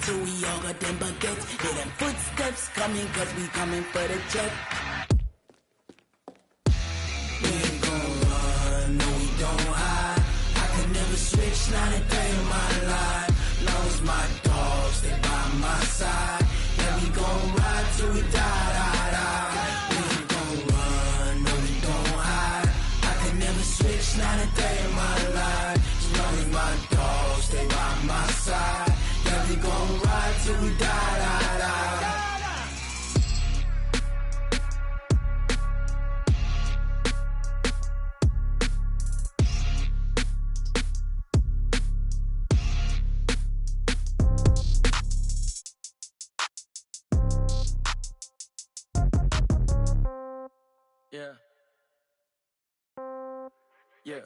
till we all got them baguettes. Hear them footsteps coming, cause we coming for the check. We ain't gon' run, no we don't hide. I can never switch, not a day in my life. Long as my dogs, they by my side. Yeah, we gon' ride till we die, die, die. We ain't gon' run, no we don't hide. I can never switch, not a day in my life. As long as my dogs, stay by my side. Yeah, we gon' ride till we die, die, die. Yeah. Yeah.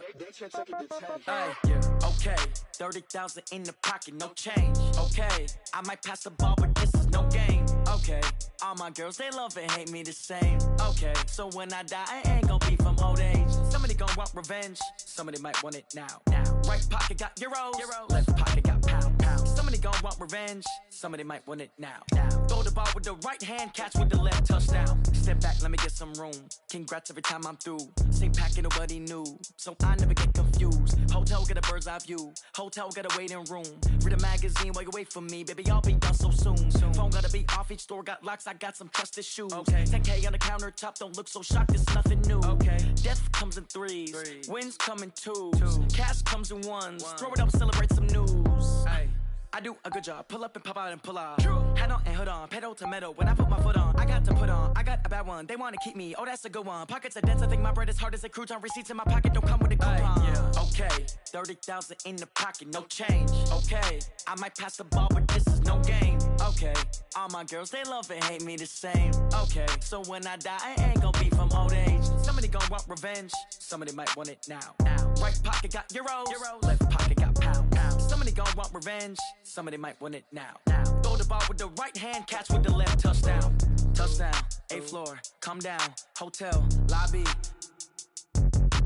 Yeah. Okay. 30,000 in the pocket, no change. Okay. I might pass the ball, but this is no game. Okay. All my girls, they love and hate me the same. Okay. So when I die, I ain't gon' be from old age. Somebody gon' want revenge. Somebody might want it now. Right pocket got euros. Left pocket got pounds. Somebody gon' want revenge. Somebody might want it now. Throw the ball with the right hand, catch with the left, touchdown. Step back, let me get some room. Congrats every time I'm through. Same packet, nobody knew. So I never get confused. Hotel get a bird's eye view. Hotel get a waiting room. Read a magazine while you wait for me. Baby, I'll be done so soon. Phone gotta be off, each store got locks. I got some trusted shoes. Okay. 10K on the countertop, don't look so shocked, it's nothing new. Okay. Death comes in threes. Wins come in twos. Cash comes in ones. Throw it up, celebrate some news. Hey. I do a good job, pull up and pop out and pull off. Hat on and hood on, pedal to metal. When I put my foot on, I got to put on. I got a bad one, they wanna keep me, oh that's a good one. Pockets are dense, I think my bread is hard as a crouton. Receipts in my pocket don't come with a coupon. Yeah. Okay, 30,000 in the pocket, no change. Okay, I might pass the ball, but this is no game. Okay, all my girls, they love and hate me the same. Okay, so when I die, I ain't gon' be from old age. Somebody gon' want revenge, somebody might want it now. Right pocket got euros. Left pocket got pounds. Somebody gon' want revenge, somebody might want it now. Throw the ball with the right hand, catch with the left, touchdown. Touchdown, 8th floor, come down, hotel, lobby.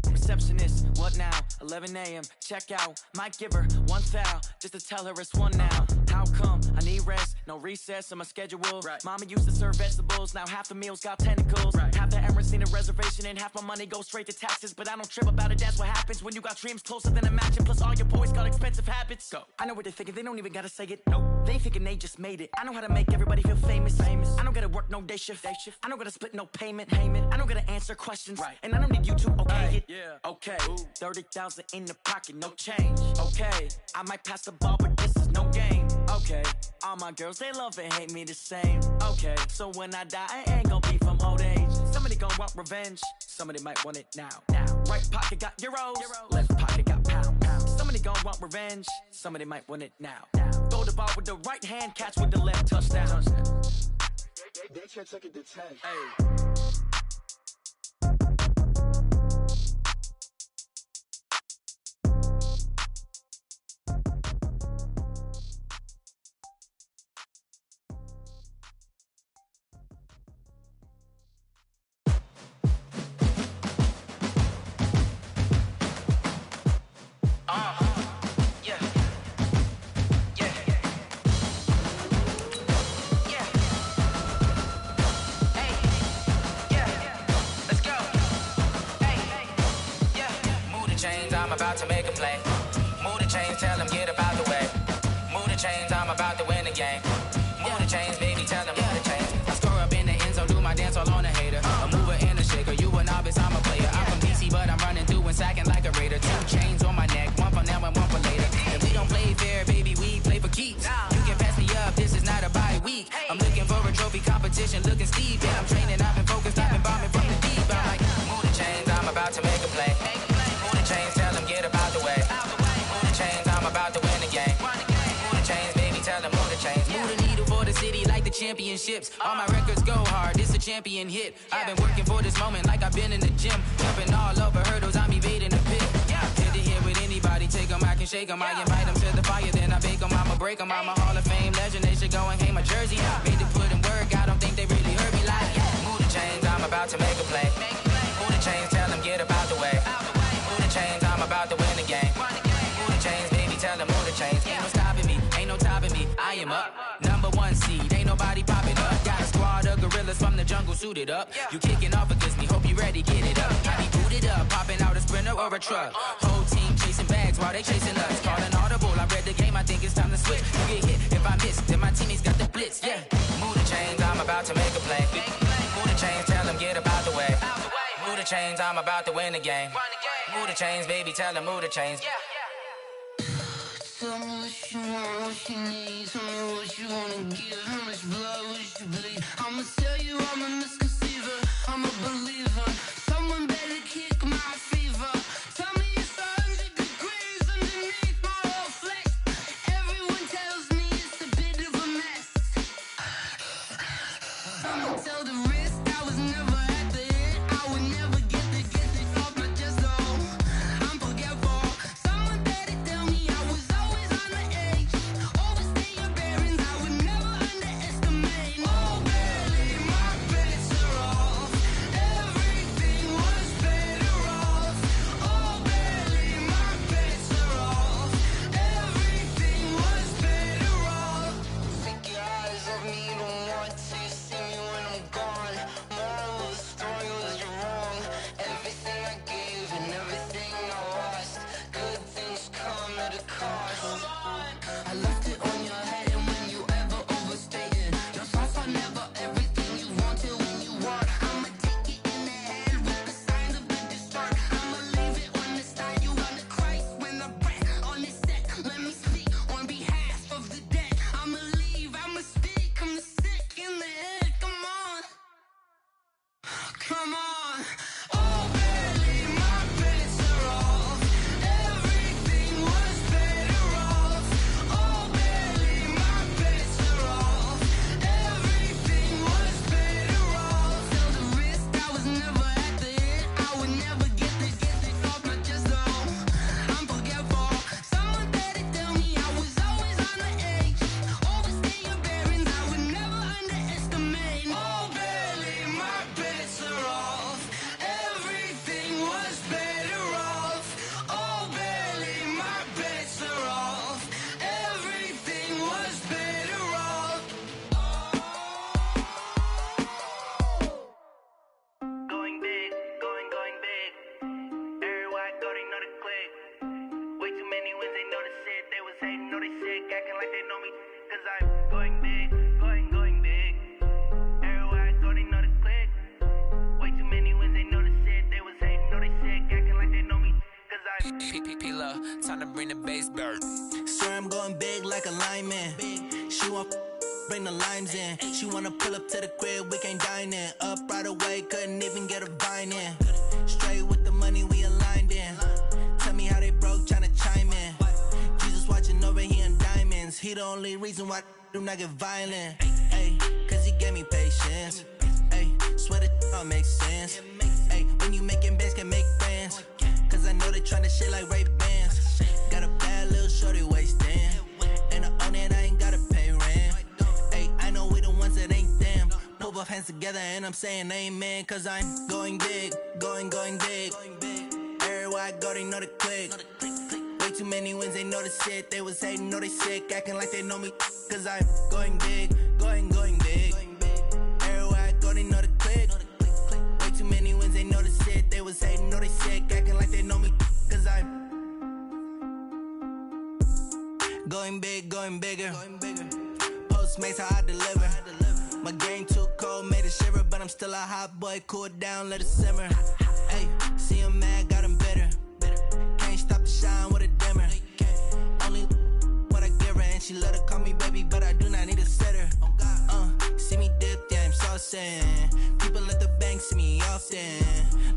Receptionist, what now? 11 a.m., check out. Might give her one foul, just to tell her it's one now. How come? I need rest, no recess in my schedule. Right. Mama used to serve vegetables, now half the meals got tentacles. Right. Half the Emirates need a reservation and half my money goes straight to taxes. But I don't trip about it, that's what happens when you got dreams closer than a matching. Plus all your boys got expensive habits. Go. I know what they're thinking, they don't even gotta say it. Nope. They thinking they just made it. I know how to make everybody feel famous. I don't gotta work no day shift. I don't gotta split no payment. I don't gotta answer questions. Right. And I don't need you to okay it. Yeah. Okay, 30,000 in the pocket, no change. Okay, I might pass the ball, but this is no game. Okay, all my girls, they love and hate me the same. Okay, so when I die, I ain't gon' be from old age. Somebody gon' want revenge, somebody might want it now. Right pocket got euros. Left pocket got pounds. Somebody gon' want revenge, somebody might want it now. Throw the ball with the right hand, catch with the left, touchdown. They took it to 10. Hey. About to make a play. Move the chains, tell them get up out the way. Move the chains, I'm about to win the game. Move the chains, baby, tell them move the chains. I score up in the end zone, do my dance all on a hater. A mover and a shaker, you a novice, I'm a player. I'm from DC, but I'm running through and sacking like a raider. 2 chains on my neck, one for now and one for later. If we don't play fair, baby, we play for keeps. You can pass me up, this is not a bye week. I'm looking for a trophy competition, looking steep. Yeah, I'm training, I've been focused, I've been bombing from the deep. I'm like, move the chains, I'm about to make a play. Move the chains, tell them get up out the way. Move the chains, I'm about to win the game. Move the chains, baby, tell them move the chains. Move the needle for the city like the championships. All my records go hard, this a champion hit. I've been working for this moment like I've been in the gym. Jumping all over hurdles, I'm evading the pit. Hit it here with anybody, take them, I can shake them. I invite them to the fire, then I bake them, I'ma break them. I'm a Hall of Fame legend, they should go and hang my jersey. Made to put in work, I don't think they really heard me like. Move the chains, I'm about to make a play. Move the chains, tell them get up out the way. Move the chains, I'm about to win the game. Move the chains, baby, tell them move the chains. Ain't no stopping me, ain't no topping me. I I am up. Number one seed, ain't nobody popping up. Got a squad of gorillas from the jungle suited up. You kicking off against me, hope you ready, get it up. I be booted up, popping out a sprinter or a truck. Whole team chasing bags while they chasing us. Calling audible, I read the game, I think it's time to switch. You get hit if I miss, then my teammates got the blitz, yeah. Move the chains, I'm about to make a play. Move the chains, tell them get about the way. Move the chains, I'm about to win the game. Move the chains, baby, tell them move the chains. Tell me what you want, what you need. Tell me what you wanna give. How much blood would you bleed? I'ma tell you I'm a misconceiver. I'm a believer. Someone better kick my fever. Tell me it's 100 degrees underneath my whole flesh. Everyone tells me it's a bit of a mess. I'ma tell the risk I was never at the end. I would never get it off my chest though. I'm forgetful. Someone better tell me I was always on the edge. Overstay your bearings, I would never underestimate. Oh, barely, my bets are off. Everything was better off. Oh, barely, my bets are off. Everything was better off. Take your eyes off me, you don't want to see me when I'm gone. Moral of the story was you're wrong. Everything I gave and everything I lost. Good things come at a cost. I left it on your head, and when you ever overstay it, your thoughts are never everything you wanted when you want. I'ma take it in the head with the signs of the distort. I'ma leave it on the side. You wanna Christ when I breath on this set. Let me speak on behalf of the dead. I'ma leave, I'ma speak. I'm the sick in the head. Come on, come on. Oh, barely, my bets are off. Everything was better off. Oh, barely, my bets are off. Everything was better off. Tell the risk I was never at the end. I would never get it off my chest though. I'm forgetful. Someone better tell me I was always on the edge. Overstay your bearings, I would never underestimate. Oh, barely, my bets are off. Everything was better off. Oh, barely, my bets are off. Everything was better off. Going big, going big. Everywhere I go, they know the click. Way too many wins, they know the shit. They was hating, know they sick, acting like they know me. Cause I'm going big, going big. Everywhere I go, they know the click. Way too many wins, they know the shit. They was hating, know they sick, acting like they know me. Cause I'm P-P-P-Love, time to bring the bass back. Swear I'm going big like a lineman. She want bring the limes in. She wanna pull up to the crib, we can't dine in. Up right away, couldn't even get a vine in. Straight with the money we aligned in. Tell me how they broke, tryna chime in. Jesus watching over here in diamonds. He the only reason why I do not get violent. Ay, cause he gave me patience. Ay, swear that all makes sense. Ay, when you making bands, can make friends. Cause I know they tryna shit like Ray Bans. Got a bad little shorty wasting. And I own it, I ain't gotta pay rent. Ay, I know we the ones that ain't them. Pull both hands together and I'm saying amen. Cause I'm going big, going big. Everywhere I go, they know the click. Way too many wins, they know the shit. They was hating, know they sick, acting like they know me. Cause I'm going big, going big. Everywhere I go, they know the click. Way too many wins, they know the shit. They was hating, know they sick, acting like they know me. Cause I'm going big, going bigger. Postmates, how I deliver. My game too cold, made it shiver. But I'm still a hot boy, cool it down, let it simmer. Hey, see him mad, got him bitter. Can't stop the shine with a dimmer. Only what I give her, and she love to call me baby, but I do not need a sitter. See me dip, yeah, I'm saucing. People at the bank see me often.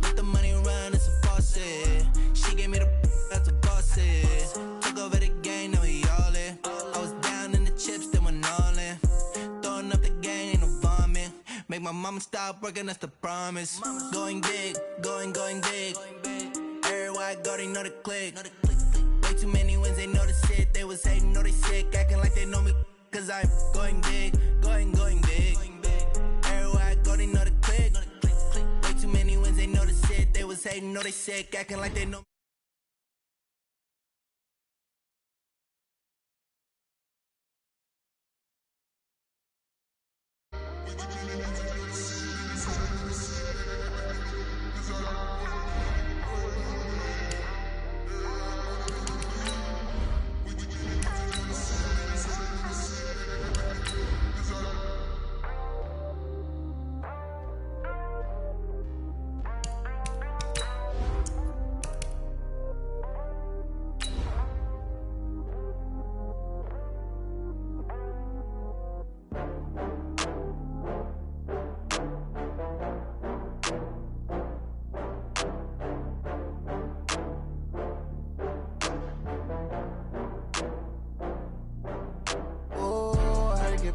Let the money run, it's a faucet. She gave me the that's a boss it. Took over the game, now we all in. I was down in the chips, then went all in. Throwing up the game, ain't no vomit. Make my mama stop working, that's the promise. Going big, going big. Everywhere I go, they know the click. Way too many wins, they know the shit. They was hating, know they sick, acting like they know me. Cause I'm going big, going big. Everywhere I go, they know the click. Way too many wins, they know the shit. They was hating, know they sick, acting like they know me.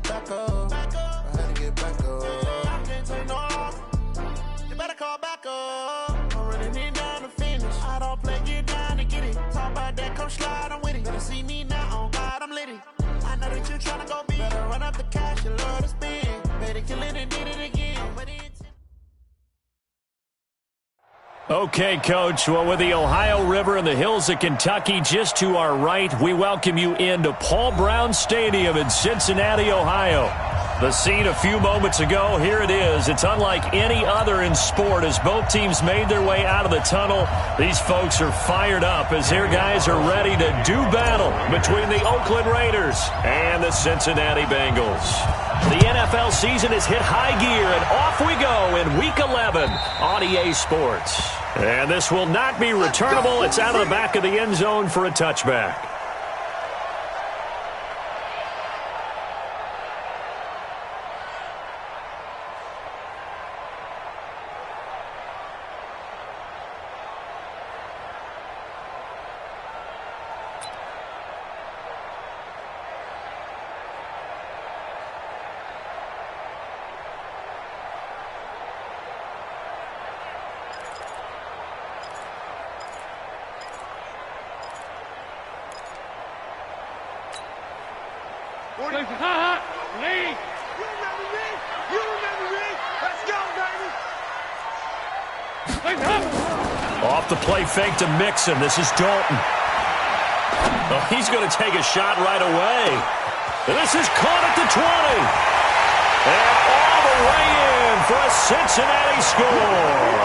Back up. I had to get back up. I can't take no loss. You better call back up. I'm running it down to finish. I don't play, get down to get it. Talk about that, come slide, I'm with it. Better see me now, on God, I'm litty. I know that you're trying to go big. Better run up the cash, you love to spend. Better kill it and did it again. Okay, Coach. Well, with the Ohio River and the hills of Kentucky just to our right, we welcome you into Paul Brown Stadium in Cincinnati, Ohio. The scene a few moments ago, here it is. It's unlike any other in sport as both teams made their way out of the tunnel. These folks are fired up as their guys are ready to do battle between the Oakland Raiders and the Cincinnati Bengals. The NFL season has hit high gear, and off we go in Week 11 on EA Sports. And this will not be returnable. It's out of the back of the end zone for a touchback. Off the play fake to Mixon. This is Dalton. Oh, he's going to take a shot right away. And this is caught at the 20. And all the way in for a Cincinnati score.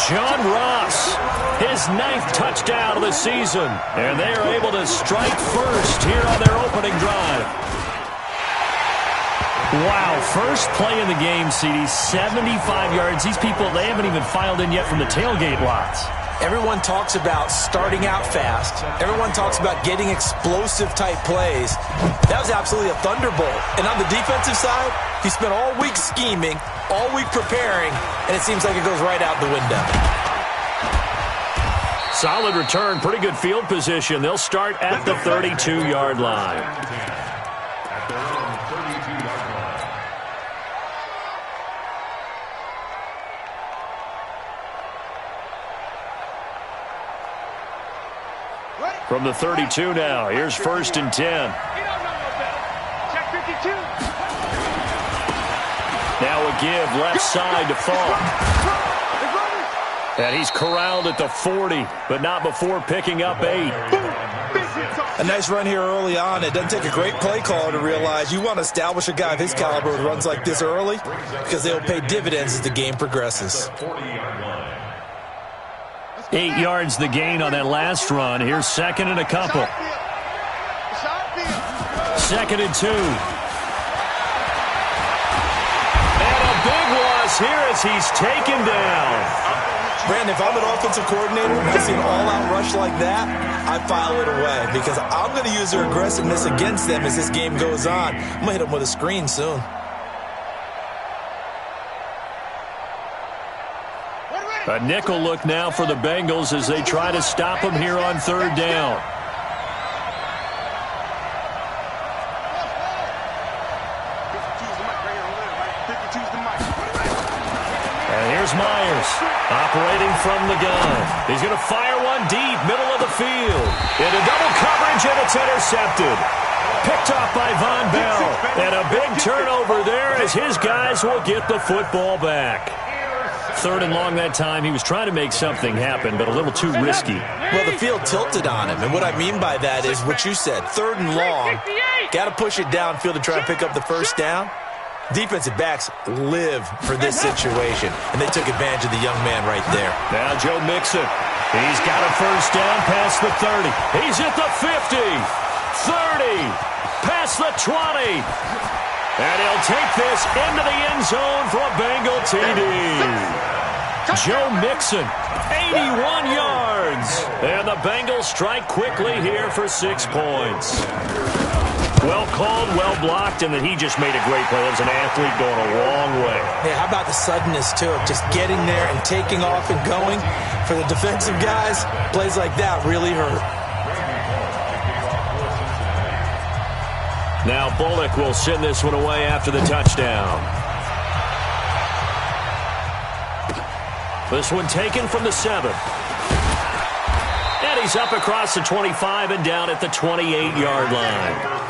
John Ross, his 9th touchdown of the season. And they are able to strike first here on their opening drive. Wow, first play in the game, CD, 75 yards. These people, they haven't even filed in yet from the tailgate lots. Everyone talks about starting out fast. Everyone talks about getting explosive-type plays. That was absolutely a thunderbolt. And on the defensive side, he spent all week scheming, all week preparing, and it seems like it goes right out the window. Solid return, pretty good field position. They'll start at the 32-yard line. From the 32 now, here's 1st and 10. Check 52. Now a give left side to Fall. And he's corralled at the 40, but not before picking up 8. A nice run here early on. It doesn't take a great play caller to realize you want to establish a guy of his caliber with runs like this early because they'll pay dividends as the game progresses. 8 yards the gain on that last run. Here's 2nd and a couple. 2nd and 2. And a big loss here as he's taken down. Brandon, if I'm an offensive coordinator and I see an all-out rush like that, I file it away because I'm going to use their aggressiveness against them as this game goes on. I'm going to hit them with a screen soon. A nickel look now for the Bengals as they try to stop him here on 3rd down. And here's Myers, operating from the gun. He's going to fire one deep, middle of the field. Into double coverage, and it's intercepted. Picked off by Von Bell. And a big turnover there as his guys will get the football back. 3rd and long that time. He was trying to make something happen, but a little too risky. Well, the field tilted on him, and what I mean by that is what you said. 3rd and long, got to push it downfield to try and pick up the 1st down. Defensive backs live for this situation, and they took advantage of the young man right there. Now Joe Mixon. He's got a first down past the 30. He's at the 50, 30, past the 20. And he'll take this into the end zone for a Bengal TD. Joe Mixon, 81 yards. And the Bengals strike quickly here for 6 points. Well called, well blocked, and then he just made a great play. That was an athlete going a long way. Yeah, how about the suddenness to it? Just getting there and taking off and going. For the defensive guys, plays like that really hurt. Now Bullock will send this one away after the touchdown. This one taken from the 7. And he's up across the 25 and down at the 28-yard line.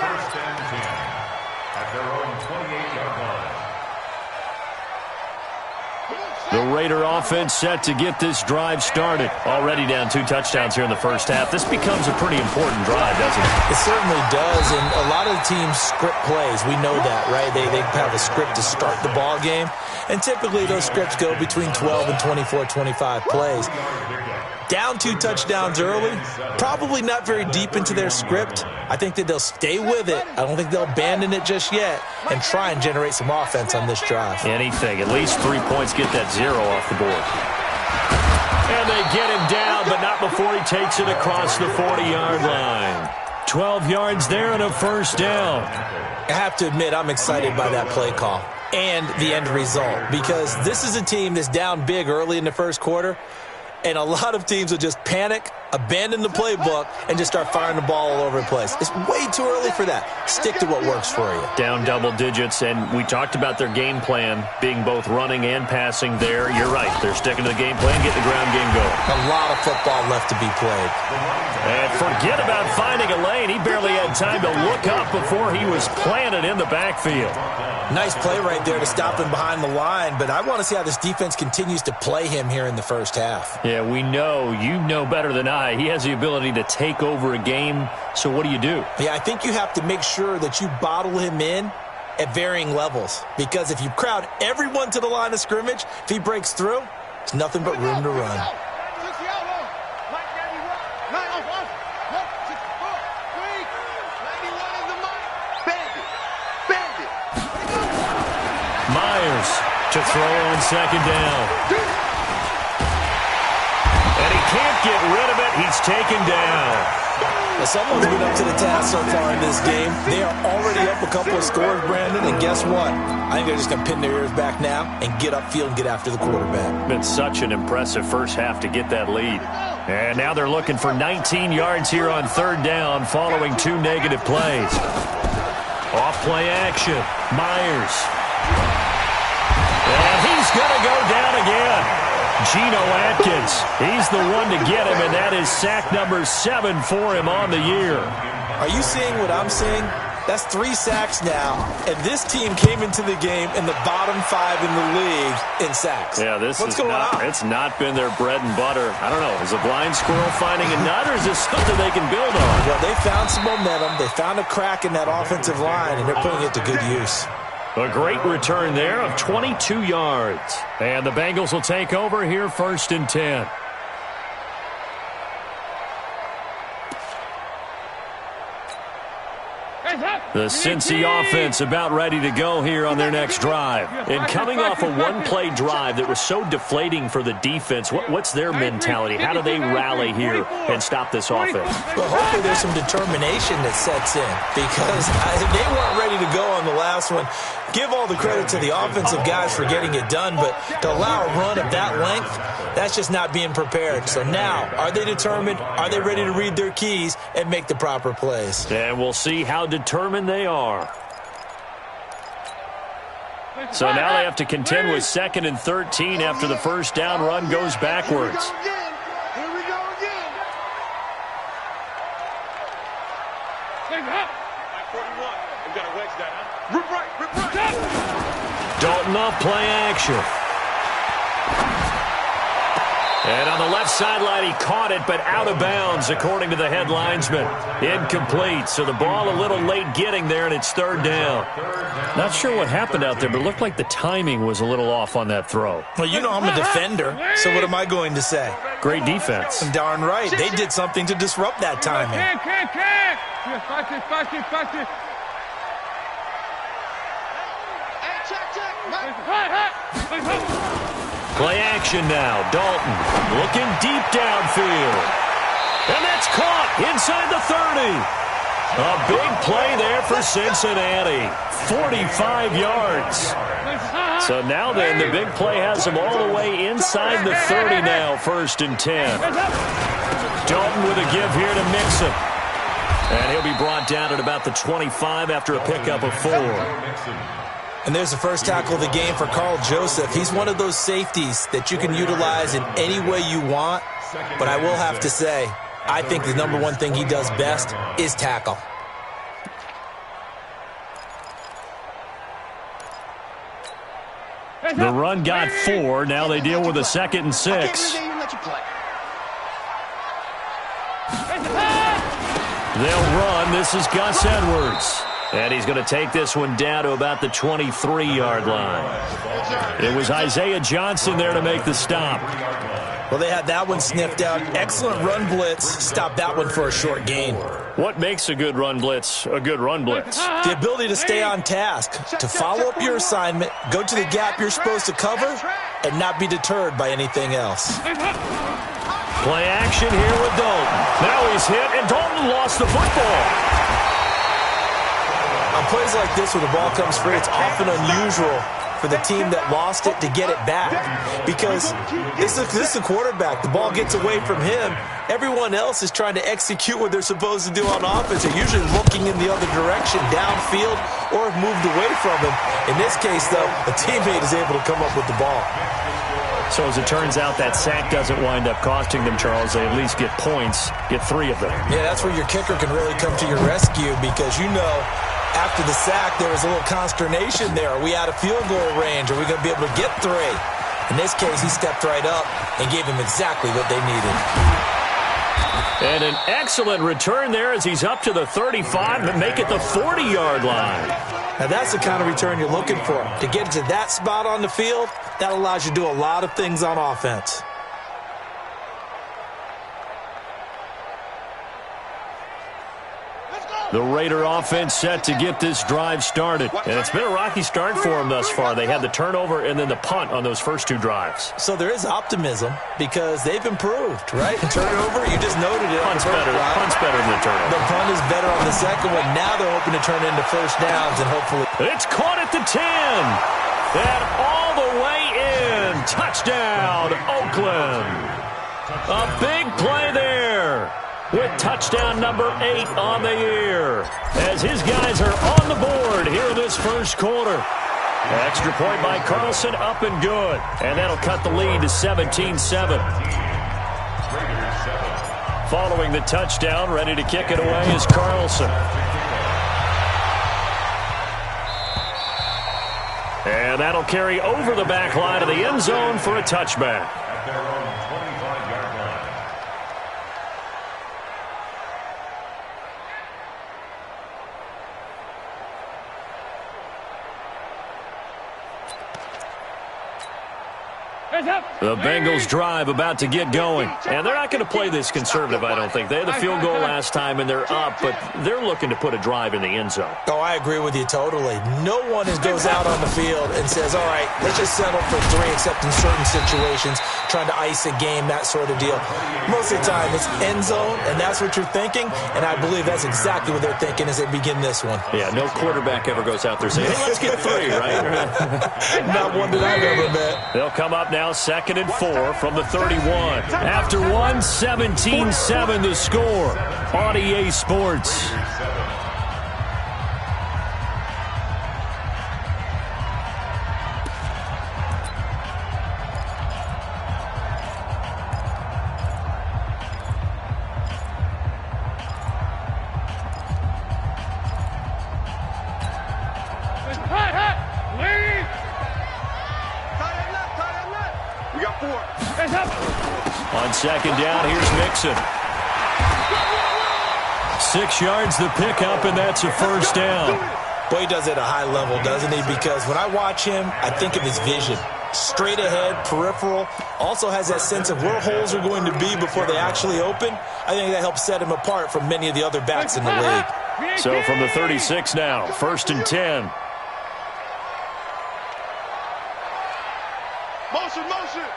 The Raider offense set to get this drive started. Already down 2 touchdowns here in the first half. This becomes a pretty important drive, doesn't it? It certainly does, and a lot of the teams script plays. We know that, right? They have a script to start the ball game, and typically those scripts go between 12 and 24, 25 plays. Down 2 touchdowns early, probably not very deep into their script. I think that they'll stay with it. I don't think they'll abandon it just yet and try and generate some offense on this drive. Anything. At least 3 points, get that 0 off the board. And they get him down, but not before he takes it across the 40-yard line. 12 yards there and a first down. I have to admit, I'm excited by that play call and the end result, because this is a team that's down big early in the first quarter. And a lot of teams will just panic, abandon the playbook, and just start firing the ball all over the place. It's way too early for that. Stick to what works for you. Down double digits, and we talked about their game plan being both running and passing there. You're right. They're sticking to the game plan, getting the ground game going. A lot of football left to be played. And forget about finding a lane. He barely had time to look up before he was planted in the backfield. Nice play right there to stop him behind the line, but I want to see how this defense continues to play him here in the first half. Yeah, we know. You know better than I. He has the ability to take over a game, so what do you do? Yeah, I think you have to make sure that you bottle him in at varying levels, because if you crowd everyone to the line of scrimmage, if he breaks through, it's nothing but room to run. Myers to throw on second down. And he can't get rid of it. He's taken down. Well, someone's been up to the task so far in this game. They are already up a couple of scores, Brandon, and guess what? I think they're just going to pin their ears back now and get upfield and get after the quarterback. Been such an impressive first half to get that lead. And now they're looking for 19 yards here on third down following 2 negative plays. Off play action. Myers. And he's going to go down again. Geno Atkins, he's the one to get him, and that is sack number 7 for him on the year. Are you seeing what I'm seeing? That's 3 sacks now, and this team came into the game in the bottom 5 in the league in sacks. Yeah, What's going on? It's not been their bread and butter. I don't know. Is a blind squirrel finding a nut, or is this something they can build on? Well, they found some momentum. They found a crack in that offensive line, and they're putting it to good use. A great return there of 22 yards. And the Bengals will take over here first and 10. The Cincy offense about ready to go here on their next drive. And coming off a one-play drive that was so deflating for the defense, what's their mentality? How do they rally here and stop this offense? Well, hopefully there's some determination that sets in, because they weren't ready to go on the last one. Give all the credit to the offensive guys for getting it done, but to allow a run of that length, that's just not being prepared. So now, are they determined? Are they ready to read their keys and make the proper plays? And we'll see how determined they are. So now they have to contend with 2nd and 13 after the first down run goes backwards. Here we go again. Dalton off play action. And on the left sideline, he caught it, but out of bounds, according to the head linesman. Incomplete, so the ball a little late getting there, and it's third down. Not sure what happened out there, but it looked like the timing was a little off on that throw. Well, you know I'm a defender, so what am I going to say? Great defense. Darn right. They did something to disrupt that timing. Play action now. Dalton looking deep downfield. And that's caught inside the 30. A big play there for Cincinnati. 45 yards. So now then, the big play has him all the way inside the 30 now, 1st and 10. Dalton with a give here to Mixon. And he'll be brought down at about the 25 after a pickup of 4. And there's the first tackle of the game for Carl Joseph. He's one of those safeties that you can utilize in any way you want. But I will have to say, I think the number one thing he does best is tackle. The run got 4. Now they deal with a 2nd and 6. They'll run. This is Gus Edwards. And he's going to take this one down to about the 23-yard line. It was Isaiah Johnson there to make the stop. Well, they had that one sniffed out. Excellent run blitz. Stopped that one for a short gain. What makes a good run blitz a good run blitz? The ability to stay on task, to follow up your assignment, go to the gap you're supposed to cover, and not be deterred by anything else. Play action here with Dalton. Now he's hit, and Dalton lost the football. On plays like this where the ball comes free, it's often unusual for the team that lost it to get it back. Because this is the quarterback. The ball gets away from him. Everyone else is trying to execute what they're supposed to do on offense. They're usually looking in the other direction, downfield, or have moved away from him. In this case, though, a teammate is able to come up with the ball. So as it turns out, that sack doesn't wind up costing them, Charles. They at least get points, get 3 of them. Yeah, that's where your kicker can really come to your rescue because you know after the sack there was a little consternation there. Are we out of field goal range? Are we going to be able to get 3? In this case, he stepped right up and gave them exactly what they needed. And an excellent return there as he's up to the 35 and make it the 40-yard line. Now, that's the kind of return you're looking for. To get to that spot on the field, that allows you to do a lot of things on offense. The Raider offense set to get this drive started. And it's been a rocky start for them thus far. They had the turnover and then the punt on those first 2 drives. So there is optimism because they've improved, right? Turnover, you just noted it. Punt's better than the turnover. The punt is better on the second one. Now they're hoping to turn into first downs and hopefully. It's caught at the 10. And all the way in. Touchdown, Oakland. A big play there. With touchdown number 8 on the year. As his guys are on the board here in this first quarter. Extra point by Carlson, up and good. And that'll cut the lead to 17-7. Following the touchdown, ready to kick it away is Carlson. And that'll carry over the back line of the end zone for a touchback. The Bengals drive about to get going. And they're not going to play this conservative, I don't think. They had the field goal last time, and they're up, but they're looking to put a drive in the end zone. Oh, I agree with you totally. No one goes out on the field and says, all right, let's just settle for 3, except in certain situations, trying to ice a game, that sort of deal. Most of the time, it's end zone, and that's what you're thinking, and I believe that's exactly what they're thinking as they begin this one. Yeah, no quarterback ever goes out there saying, hey, let's get 3, right? Not one that I've ever met. They'll come up now, 2nd and 4 from the 31. After 1, 17-7 the score on EA Sports. We got 4. On second down, here's Mixon. 6 yards the pickup, and that's a first down. Boy, he does it at a high level, doesn't he? Because when I watch him, I think of his vision. Straight ahead, peripheral, also has that sense of where holes are going to be before they actually open. I think that helps set him apart from many of the other backs in the league. So from the 36 now, 1st and 10. Motion, motion.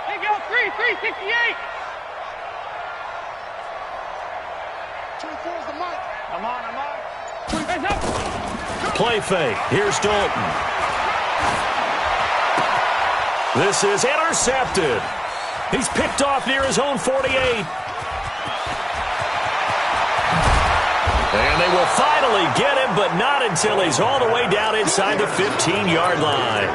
Hey, go, 368. 24 is the mic. I'm on. Hands up. Play fake. Here's Dalton. This is intercepted. He's picked off near his own 48. And they will finally get him, but not until he's all the way down inside the 15-yard line.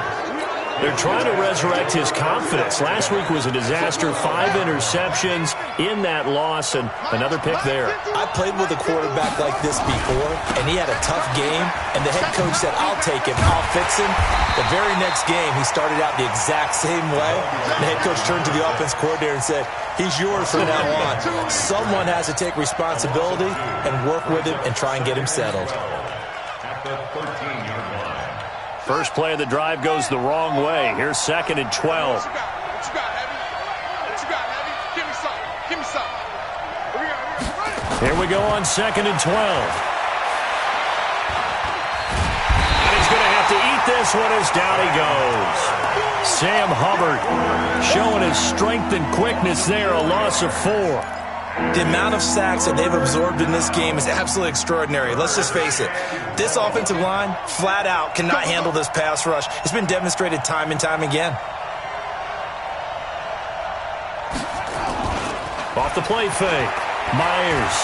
They're trying to resurrect his confidence. Last week was a disaster. 5 interceptions in that loss, and another pick there. I played with a quarterback like this before, and he had a tough game, and the head coach said, I'll take him, I'll fix him. The very next game, he started out the exact same way. The head coach turned to the offense coordinator and said, he's yours from now on. Someone has to take responsibility and work with him and try and get him settled. First play of the drive goes the wrong way. Here's 2nd and 12. What you got, Heavy? What you got, Heavy? Give me some. Give me some. Here we go on 2nd and 12. And he's going to have to eat this one as down he goes. Sam Hubbard showing his strength and quickness there, a loss of 4. The amount of sacks that they've absorbed in this game is absolutely extraordinary. Let's just face it. This offensive line, flat out, cannot handle this pass rush. It's been demonstrated time and time again. Off the play fake. Myers.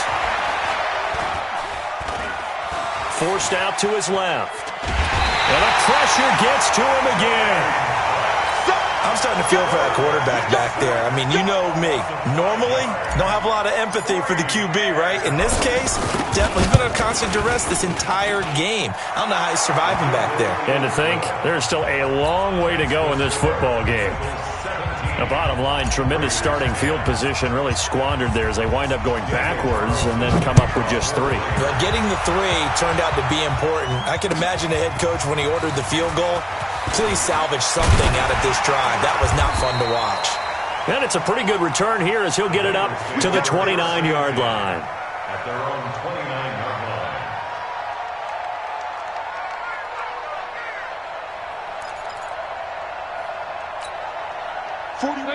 Forced out to his left. And the pressure gets to him again. I'm starting to feel for that quarterback back there. I mean, you know me. Normally, don't have a lot of empathy for the QB, right? In this case, definitely been under constant duress this entire game. I don't know how he's surviving back there. And to think, there's still a long way to go in this football game. The bottom line, tremendous starting field position really squandered there as they wind up going backwards and then come up with just 3. Well, getting the 3 turned out to be important. I can imagine the head coach when he ordered the field goal. Please salvage something out of this drive. That was not fun to watch. And it's a pretty good return here as he'll get it up to the 29-yard line. At their own 29-yard line.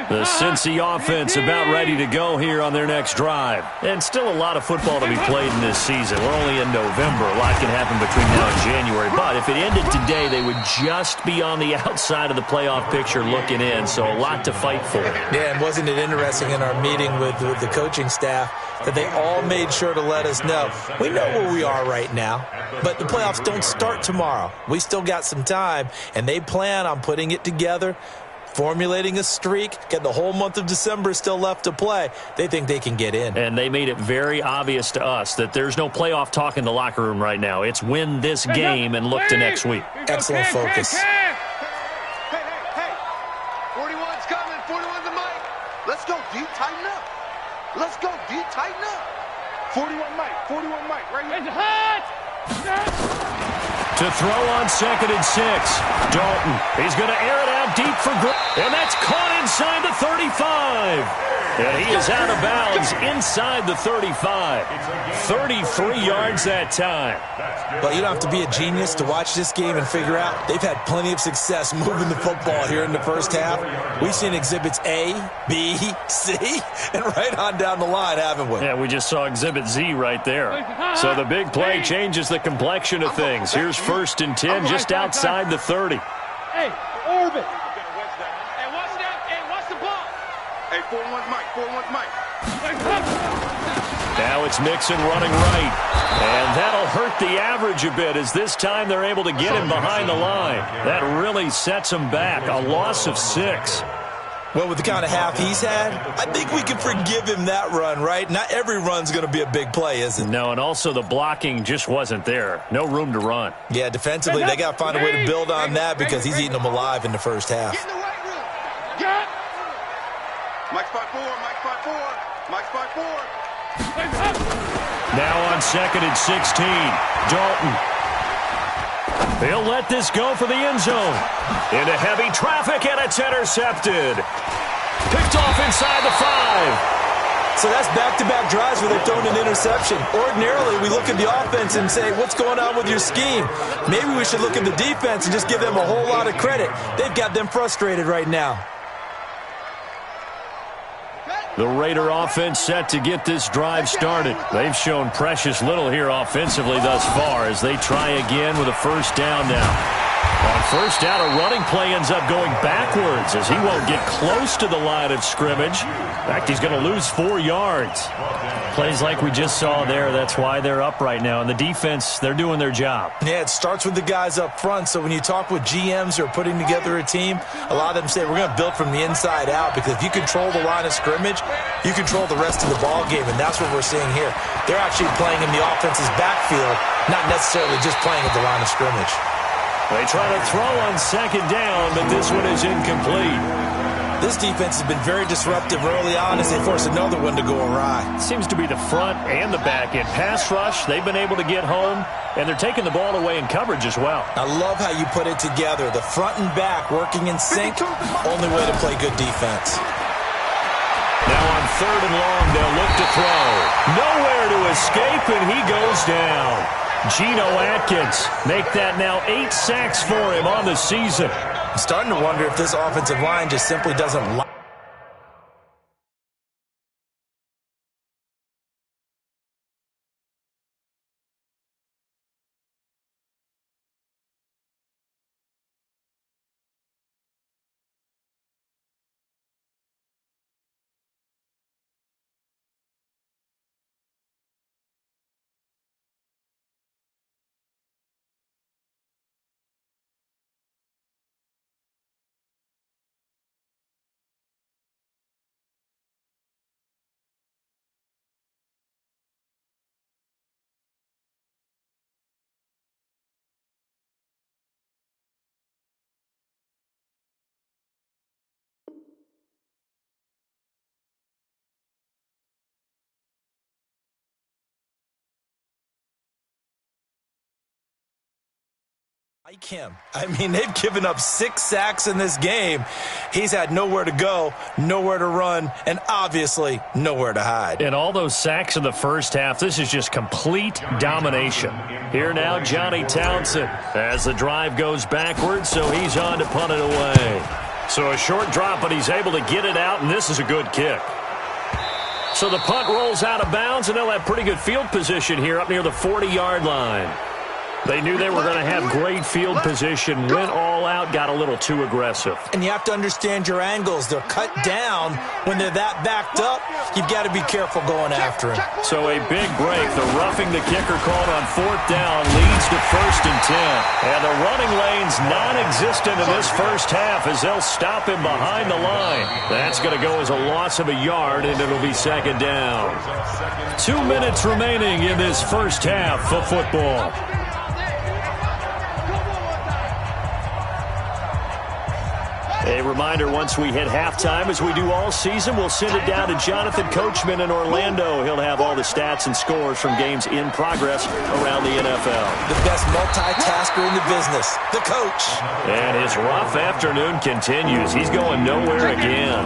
The Cincy offense about ready to go here on their next drive. And still a lot of football to be played in this season. We're only in November. A lot can happen between now and January. But if it ended today, they would just be on the outside of the playoff picture looking in. So a lot to fight for. Yeah, and wasn't it interesting in our meeting with the coaching staff that they all made sure to let us know. We know where we are right now, but the playoffs don't start tomorrow. We still got some time, and they plan on putting it together, formulating a streak, get the whole month of December still left to play. They think they can get in. And they made it very obvious to us that there's no playoff talk in the locker room right now. It's win this game and look to next week. Excellent focus. Hey, 41's coming. 41's the mic. Let's go, D. Tighten up. Let's go, D. Tighten up. 41 mic. 41 mic. Right here. It's hot. To throw on 2nd and 6. Dalton. He's going to air it out deep for Grant. And that's caught inside the 35. And he is out of bounds inside the 35. 33 yards that time. But you don't have to be a genius to watch this game and figure out they've had plenty of success moving the football here in the first half. We've seen exhibits A, B, C, and right on down the line, haven't we? Yeah, we just saw exhibit Z right there. So the big play changes the complexion of things. Here's 1st and 10 just outside the 30. Hey, orbit. Hey, watch that. Hey, watch the ball. Hey, 41's mic. 41's mic. Now it's Mixon running right. And that'll hurt the average a bit as this time they're able to get him behind the line. That really sets him back. A loss of 6. Well, with the kind of half he's had, I think we can forgive him that run, right? Not every run's going to be a big play, is it? No, and also the blocking just wasn't there. No room to run. Yeah, defensively, they got to find a way to build on that because he's eating them alive in the first half. Get in the right room. Mike spot 4, Mike spot 4, Mike spot 4. Now on 2nd and 16, Dalton. He'll let this go for the end zone. Into heavy traffic, and it's intercepted. Picked off inside the 5. So that's back-to-back drives where they've thrown an interception. Ordinarily, we look at the offense and say, what's going on with your scheme? Maybe we should look at the defense and just give them a whole lot of credit. They've got them frustrated right now. The Raider offense set to get this drive started. They've shown precious little here offensively thus far as they try again with a first down now. On first down, a running play ends up going backwards as he won't get close to the line of scrimmage. In fact, he's going to lose 4 yards. Plays like we just saw there, that's why they're up right now. And the defense, they're doing their job. Yeah, it starts with the guys up front. So when you talk with GMs who are putting together a team, a lot of them say we're going to build from the inside out, because if you control the line of scrimmage, you control the rest of the ball game, and that's what we're seeing here. They're actually playing in the offense's backfield, not necessarily just playing at the line of scrimmage. They try to throw on 2nd down, but this one is incomplete. This defense has been very disruptive early on as they force another one to go awry. Seems to be the front and the back end. Pass rush, they've been able to get home, and they're taking the ball away in coverage as well. I love how you put it together. The front and back working in sync, only way to play good defense. Now on 3rd and long, they'll look to throw. Nowhere to escape, and he goes down. Geno Atkins make that now 8 sacks for him on the season. I'm starting to wonder if this offensive line just simply doesn't like. Like him. I mean, they've given up 6 sacks in this game. He's had nowhere to go, nowhere to run, and obviously nowhere to hide. And all those sacks in the first half, this is just complete domination. Here now, Johnny Townsend as the drive goes backwards, so he's on to punt it away. So a short drop, but he's able to get it out, and this is a good kick. So the punt rolls out of bounds, and they'll have pretty good field position here up near the 40-yard line. They knew they were going to have great field position, went all out, got a little too aggressive. And you have to understand your angles. They're cut down. When they're that backed up, you've got to be careful going after him. So a big break. The roughing the kicker called on 4th down leads to 1st and 10. And the running lane's non-existent in this first half as they'll stop him behind the line. That's going to go as a loss of a yard, and it'll be 2nd down. 2 minutes remaining in this first half of football. A reminder, once we hit halftime, as we do all season, we'll send it down to Jonathan Coachman in Orlando. He'll have all the stats and scores from games in progress around the NFL. The best multitasker in the business, the coach. And his rough afternoon continues. He's going nowhere again.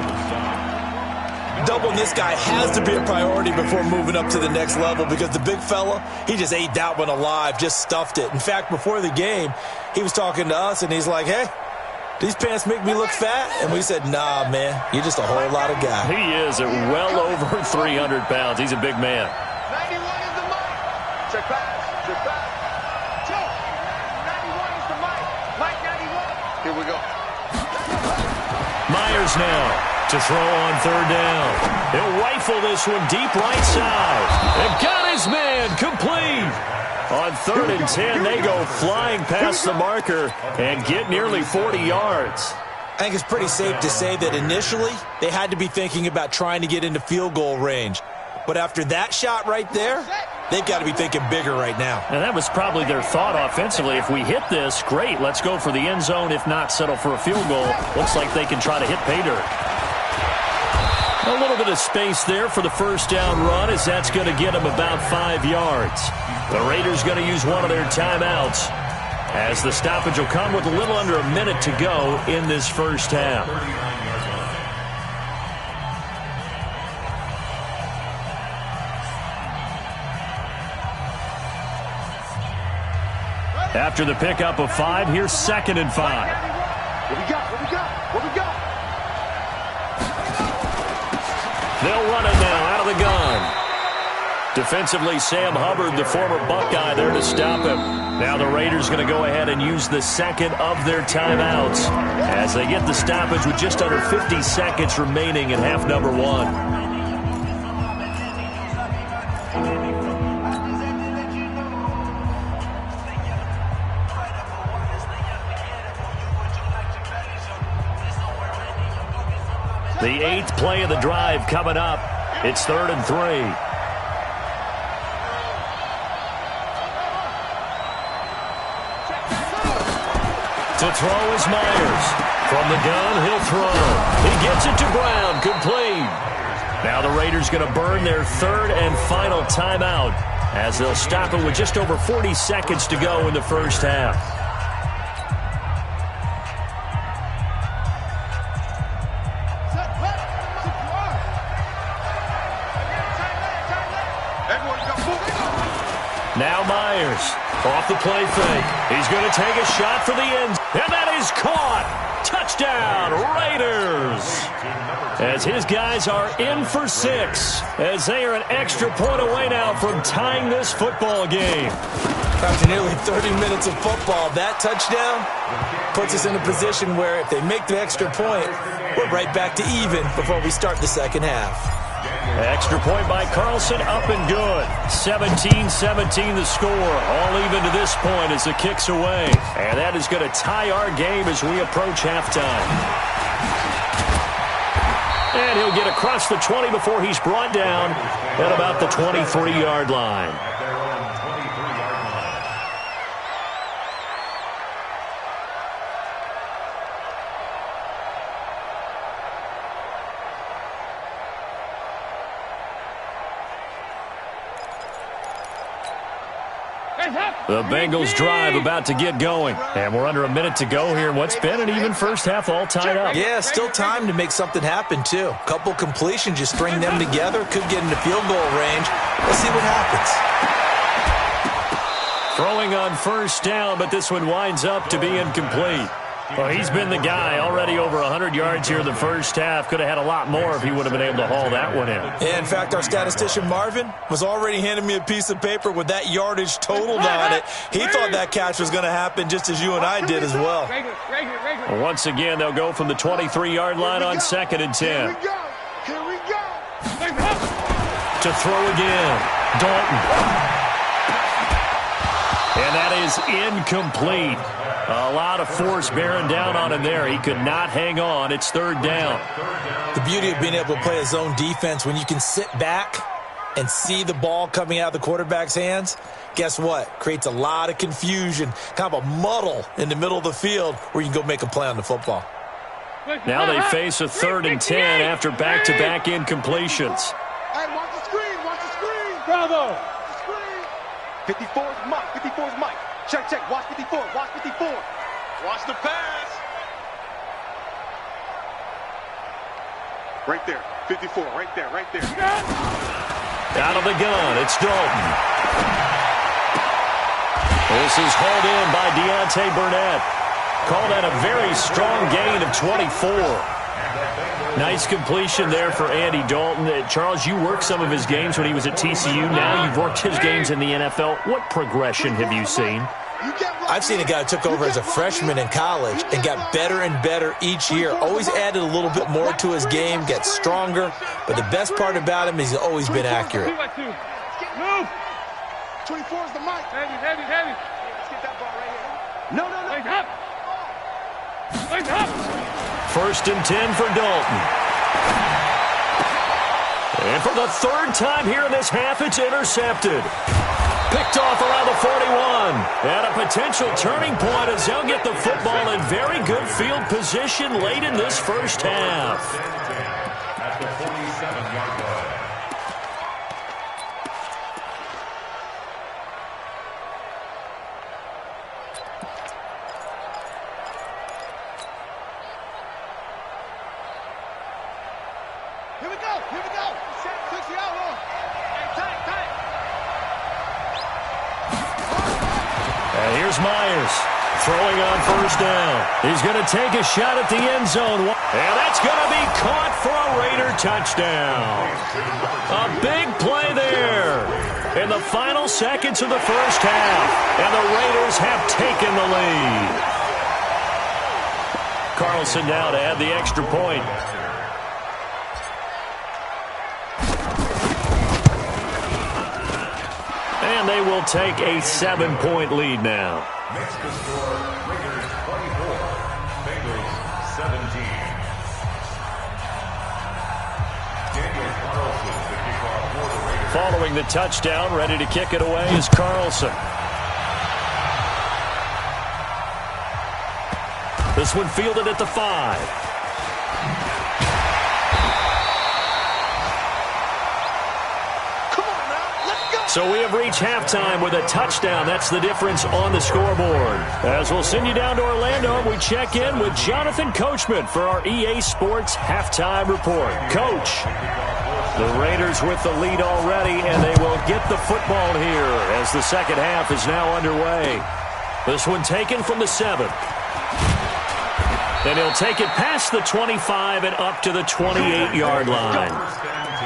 Doubling this guy has to be a priority before moving up to the next level, because the big fella, he just ate that one alive, just stuffed it. In fact, before the game, he was talking to us, and he's like, hey, these pants make me look fat? And we said, nah, man, you're just a whole lot of guy. He is at well over 300 pounds. He's a big man. 91 is the mic. Check back. Check back. 91 is the mic. Mike 91. Here we go. Myers now to throw on 3rd down. He'll rifle this one deep right side. And got his man complete. On 3rd and 10, they go flying past the marker and get nearly 40 yards. I think it's pretty safe to say that initially they had to be thinking about trying to get into field goal range. But after that shot right there, they've got to be thinking bigger right now. And that was probably their thought offensively. If we hit this, great, let's go for the end zone. If not, settle for a field goal. Looks like they can try to hit pay dirt. A little bit of space there for the first down run, as that's going to get him about 5 yards. The Raiders going to use one of their timeouts, as the stoppage will come with a little under a minute to go in this first half. After the pickup of 5, here's 2nd and 5. What we got? What we got? What we got? They'll run it now out of the gun. Defensively, Sam Hubbard, the former Buckeye, there to stop him. Now the Raiders going to go ahead and use the second of their timeouts as they get the stoppage with just under 50 seconds remaining in half number 1. The 8th play of the drive coming up. It's 3rd and 3. To throw is Myers. From the gun, he'll throw. He gets it to Brown, complete. Now the Raiders going to burn their 3rd and final timeout as they'll stop it with just over 40 seconds to go in the first half. Now Myers off the play fake. He's going to take a shot for the end. And that is caught. Touchdown, Raiders. As his guys are in for 6. As they are an extra point away now from tying this football game. After nearly 30 minutes of football, that touchdown puts us in a position where if they make the extra point, we're right back to even before we start the second half. Extra point by Carlson, up and good. 17-17 the score. All even to this point as the kick's away. And that is going to tie our game as we approach halftime. And he'll get across the 20 before he's brought down at about the 23-yard line. The Bengals drive about to get going. And we're under a minute to go here in what's been an even first half, all tied up. Yeah, still time to make something happen, too. A couple completions, just string them together. Could get into field goal range. Let's see what happens. Throwing on first down, but this one winds up to be incomplete. Well, he's been the guy already over 100 yards here in the first half. Could have had a lot more if he would have been able to haul that one in. Yeah, in fact, our statistician Marvin was already handing me a piece of paper with that yardage totaled on it. He thought that catch was going to happen just as you and I did as well. Well, once again, they'll go from the 23-yard line on 2nd and 10. Here we go. Here we go. To throw again. Dalton. And that is incomplete. A lot of force bearing down on him there. He could not hang on. It's 3rd down. The beauty of being able to play a zone defense when you can sit back and see the ball coming out of the quarterback's hands, guess what? Creates a lot of confusion, kind of a muddle in the middle of the field where you can go make a play on the football. Now they face a 3rd and 10 after back-to-back incompletions. Hey, watch the screen. Watch the screen. Bravo. 54's Mike. 54's Mike. Check, check. Watch 54. Watch 54. Watch the pass. Right there. 54. Right there. Right there. Out of the gun. It's Dalton. This is hauled in by Deontay Burnett. Call that a very strong gain of 24. Nice completion there for Andy Dalton. Charles, you worked some of his games when he was at TCU. Now you've worked his games in the NFL. What progression have you seen? I've seen a guy who took over as a freshman in college and got better and better each year. Always added a little bit more to his game, gets stronger. But the best part about him is he's always been accurate. 24 is the mic. Heavy, heavy, heavy. Let's get that ball right here. No, no, no. Wake up. Wake up. 1st and 10 for Dalton. And for the 3rd time here in this half, it's intercepted. Picked off around the 41. And a potential turning point as they'll get the football in very good field position late in this first half. At the 47. Here's Myers throwing on first down. He's going to take a shot at the end zone. And that's going to be caught for a Raider touchdown. A big play there in the final seconds of the first half. And the Raiders have taken the lead. Carlson now to add the extra point. And they will take a 7-point lead now. Next to score, Raiders 24, Bengals 17. Daniel Carlson, the kickoff for the Raiders. Following the touchdown, ready to kick it away is Carlson. This one fielded at the 5. So we have reached halftime with a touchdown. That's the difference on the scoreboard. As we'll send you down to Orlando, we check in with Jonathan Coachman for our EA Sports Halftime Report. Coach, the Raiders with the lead already, and they will get the football here as the second half is now underway. This one taken from the 7. And he'll take it past the 25 and up to the 28-yard line.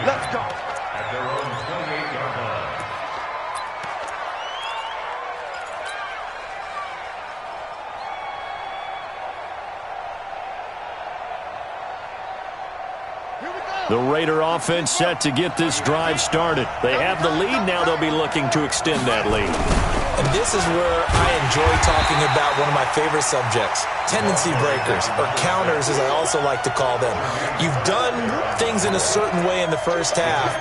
Let's go. At their own 28-yard line. The Raider offense set to get this drive started. They have the lead. Now they'll be looking to extend that lead. And this is where I enjoy talking about one of my favorite subjects, tendency breakers, or counters as I also like to call them. You've done things in a certain way in the first half,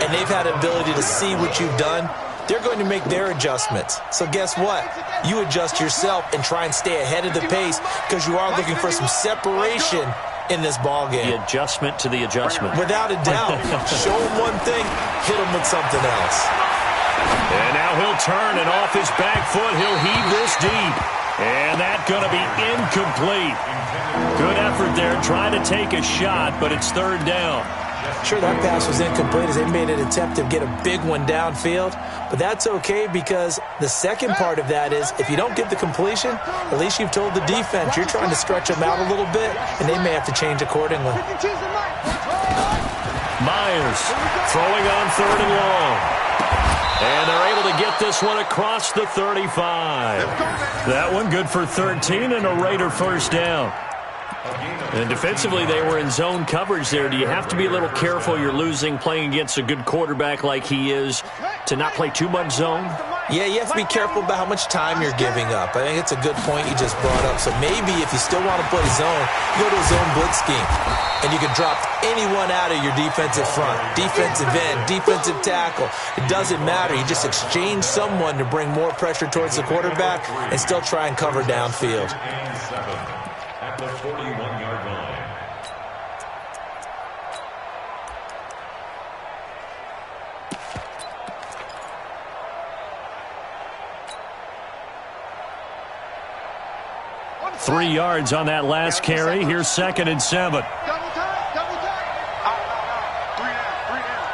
and they've had an ability to see what you've done. They're going to make their adjustments. So guess what? You adjust yourself and try and stay ahead of the pace because you are looking for some separation in this ball game. The adjustment to the adjustment. Without a doubt. Show him one thing, hit him with something else. And now he'll turn, and off his back foot, he'll heave this deep. And that's going to be incomplete. Good effort there, trying to take a shot, but it's third down. Sure, that pass was incomplete as they made an attempt to get a big one downfield, but that's okay because the second part of that is if you don't get the completion, at least you've told the defense you're trying to stretch them out a little bit, and they may have to change accordingly. Myers throwing on third and long. And they're able to get this one across the 35. That one good for 13 and a Raider first down. And defensively, they were in zone coverage there. Do you have to be a little careful? You're losing, playing against a good quarterback like he is, to not play too much zone? Yeah, you have to be careful about how much time you're giving up. I think it's a good point you just brought up. So maybe if you still want to play zone, you go to a zone blitz scheme. And you can drop anyone out of your defensive front, defensive end, defensive tackle. It doesn't matter. You just exchange someone to bring more pressure towards the quarterback and still try and cover downfield. At the 41-yard line. Three yards on that last carry. Here's 2nd and 7. Double time, double time. Out. 3 down.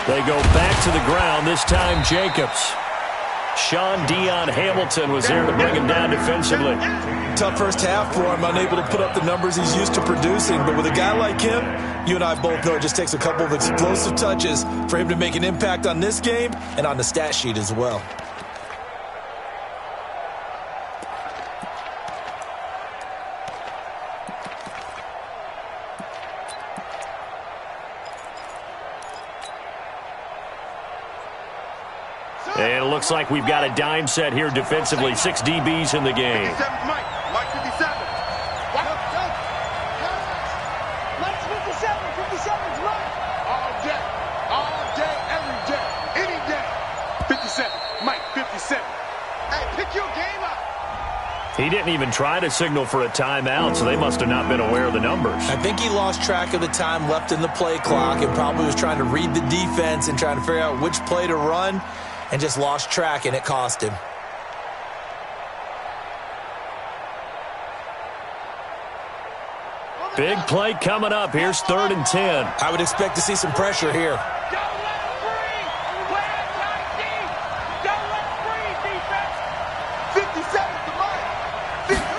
They go back to the ground, this time Jacobs. Sean Dion Hamilton was there to bring him down defensively. Tough first half for him, unable to put up the numbers he's used to producing. But with a guy like him, you and I both know it just takes a couple of explosive touches for him to make an impact on this game and on the stat sheet as well. And it looks like we've got a dime set here defensively. 6 DBs in the game. 57's Mike. Mike 57. Mike's 57. 57's Mike. All day, every day, any day. 57. Mike 57. Hey, pick your game up. He didn't even try to signal for a timeout, so they must have not been aware of the numbers. I think he lost track of the time left in the play clock and probably was trying to read the defense and trying to figure out which play to run and just lost track, and it cost him. Big play coming up. Here's 3rd and 10. I would expect to see some pressure here.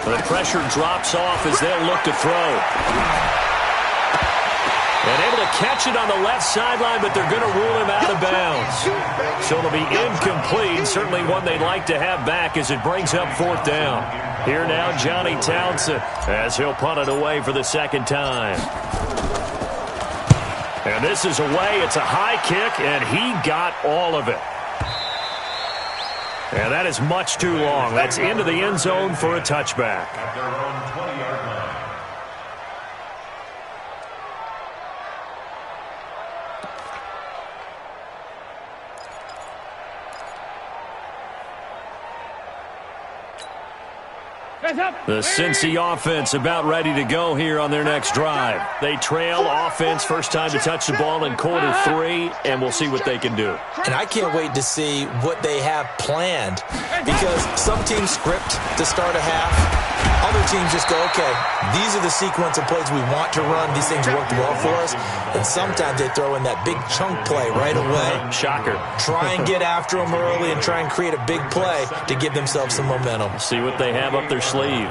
The pressure drops off as they'll look to throw. And able to catch it on the left sideline, but they're going to rule him out of bounds. So it'll be incomplete. Certainly one they'd like to have back as it brings up 4th down. Here now, Johnny Townsend, as he'll punt it away for the 2nd time. And this is away. It's a high kick, and he got all of it. And that is much too long. That's into the end zone for a touchback. At their own 20-yard line. The Cincy offense about ready to go here on their next drive. They trail offense, first time to touch the ball in quarter 3, and we'll see what they can do. And I can't wait to see what they have planned, because some teams script to start a half. Other teams just go, okay, these are the sequence of plays we want to run. These things work well for us. And sometimes they throw in that big chunk play right away. Shocker. Try and get after them early and try and create a big play to give themselves some momentum. See what they have up their sleeve.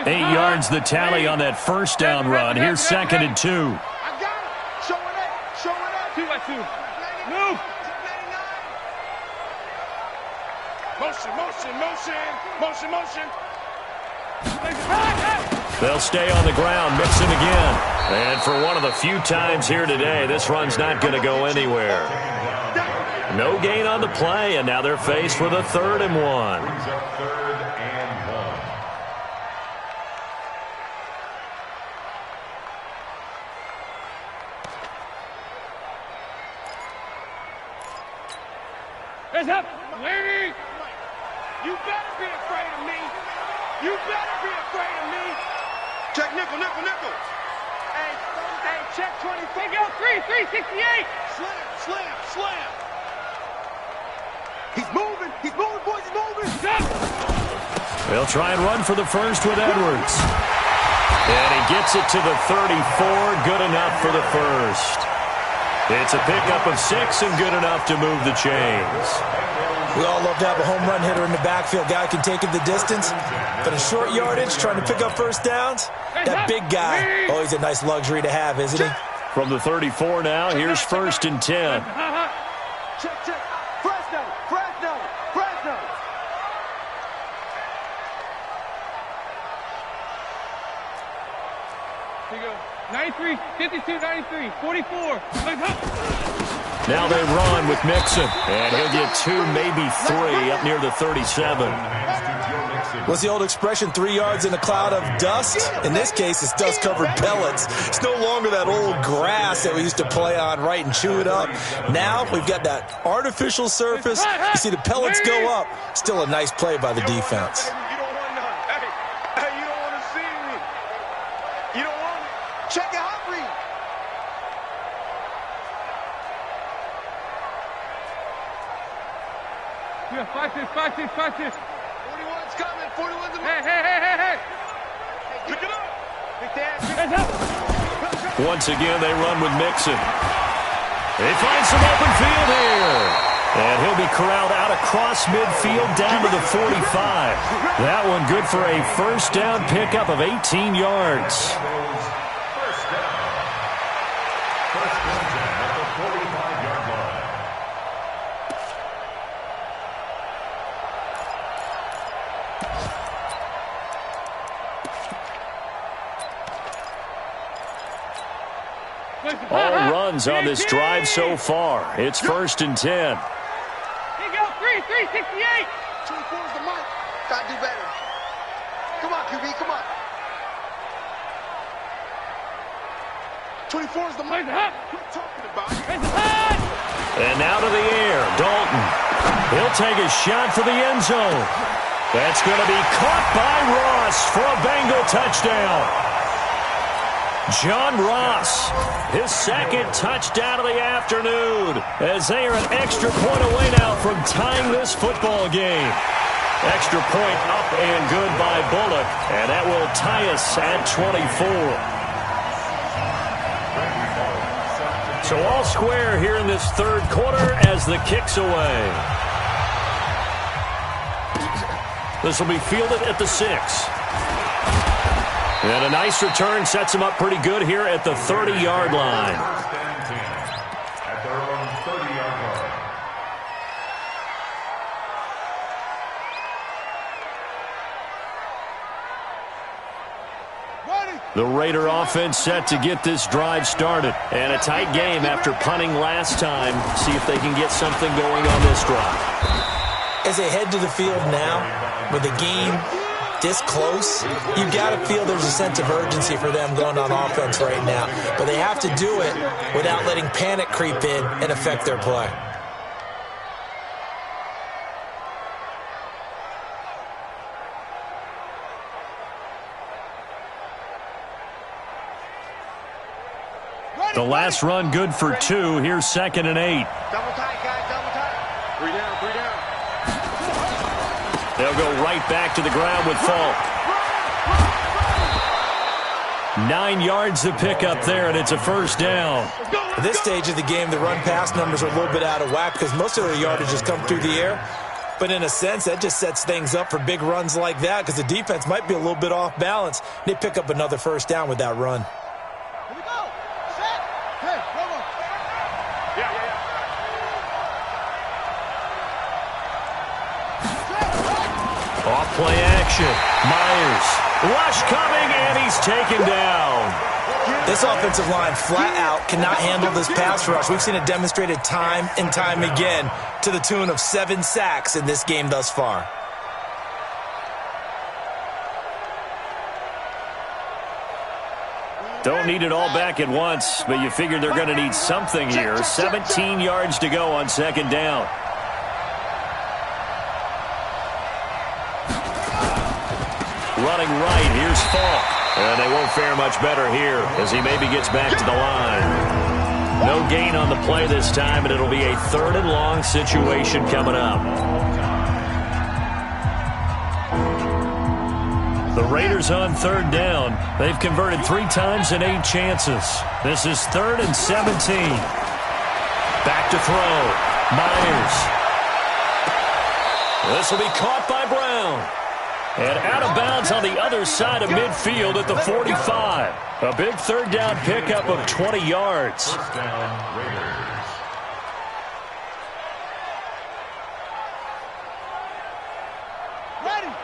8 yards the tally on that first down run. Here's 2nd and 2. I got it. Showing it. Showing it. 2 by 2. Move. Motion, motion, motion. Motion, motion. They'll stay on the ground, mixing again. And for one of the few times here today, this run's not going to go anywhere. No gain on the play, and now they're faced with a 3rd and 1. Brings up 3rd and 1. Heads up. Lady. You better be afraid of me. You better be afraid of me. Check nickel, nickel, nickel. Hey, check 24. Go 368. Slam, slam, slam. He's moving, boys, he's moving. They'll try and run for the first with Edwards. And he gets it to the 34, good enough for the first. It's a pickup of 6 and good enough to move the chains. We all love to have a home run hitter in the backfield. Guy can take it the distance. But in short yardage, trying to pick up first downs, that big guy, always a nice luxury to have, isn't he? From the 34 now, here's 1st and 10. Check, check. Fresno, Fresno, Fresno. Here you go. 93, 52, 93, 44. Now they run with Mixon, and he'll get 2, maybe 3 up near the 37. What's the old expression, 3 yards in a cloud of dust? In this case, it's dust-covered pellets. It's no longer that old grass that we used to play on, right, and chew it up. Now we've got that artificial surface. You see the pellets go up. Still a nice play by the defense. You don't want none. Hey, you don't want to see me. You don't want it. Check your hot read. Yeah, 5-6, 5-6, 5-6. 41's coming. 41's in the... Hey. Pick it up. Pick that. Once again, they run with Mixon. They find some open field here. And he'll be corralled out across midfield down to the 45. That one good for a first down pickup of 18 yards. First down. First down at the 45-yard line. All runs on this drive so far. It's 1st and 10. Here you go, 368. 24's the mark. Gotta do better. Come on, QB, come on. 24's the mark. What talking about? And now to the air, Dalton. He'll take a shot for the end zone. That's going to be caught by Ross for a Bengal touchdown. John Ross, his 2nd touchdown of the afternoon, as they are an extra point away now from tying this football game. Extra point up and good by Bullock, and that will tie us at 24. So all square here in this third quarter as the kick's away. This will be fielded at the 6. And a nice return sets him up pretty good here at the 30-yard line. At their own 30-yard line. The Raider offense set to get this drive started. And a tight game after punting last time. See if they can get something going on this drive. As they head to the field now, with the game this close, you've got to feel there's a sense of urgency for them going on offense right now. But they have to do it without letting panic creep in and affect their play. The last run good for 2. Here's 2nd and 8. Double tight, guys, double tight. 3 down, 3 down. They'll go right back to the ground with Falk. 9 yards to pick up there, and it's a first down. At this stage of the game, the run-pass numbers are a little bit out of whack because most of their yardage has come through the air. But in a sense, that just sets things up for big runs like that because the defense might be a little bit off balance. They pick up another first down with that run. Here we go. Set. Hey, go. Off play action. Myers. Rush coming, and he's taken down. This offensive line flat out cannot handle this pass rush. We've seen it demonstrated time and time again to the tune of 7 sacks in this game thus far. Don't need it all back at once, but you figure they're going to need something here. 17 yards to go on 2nd down. Running right, here's Falk. And they won't fare much better here as he maybe gets back to the line. No gain on the play this time, and it'll be a 3rd and long situation coming up. The Raiders on 3rd down. They've converted 3 times in 8 chances. This is 3rd and 17. Back to throw. Myers. This will be caught by Brown. And out of bounds on the other side of midfield at the 45. A big 3rd down pickup of 20 yards. First down, Raiders.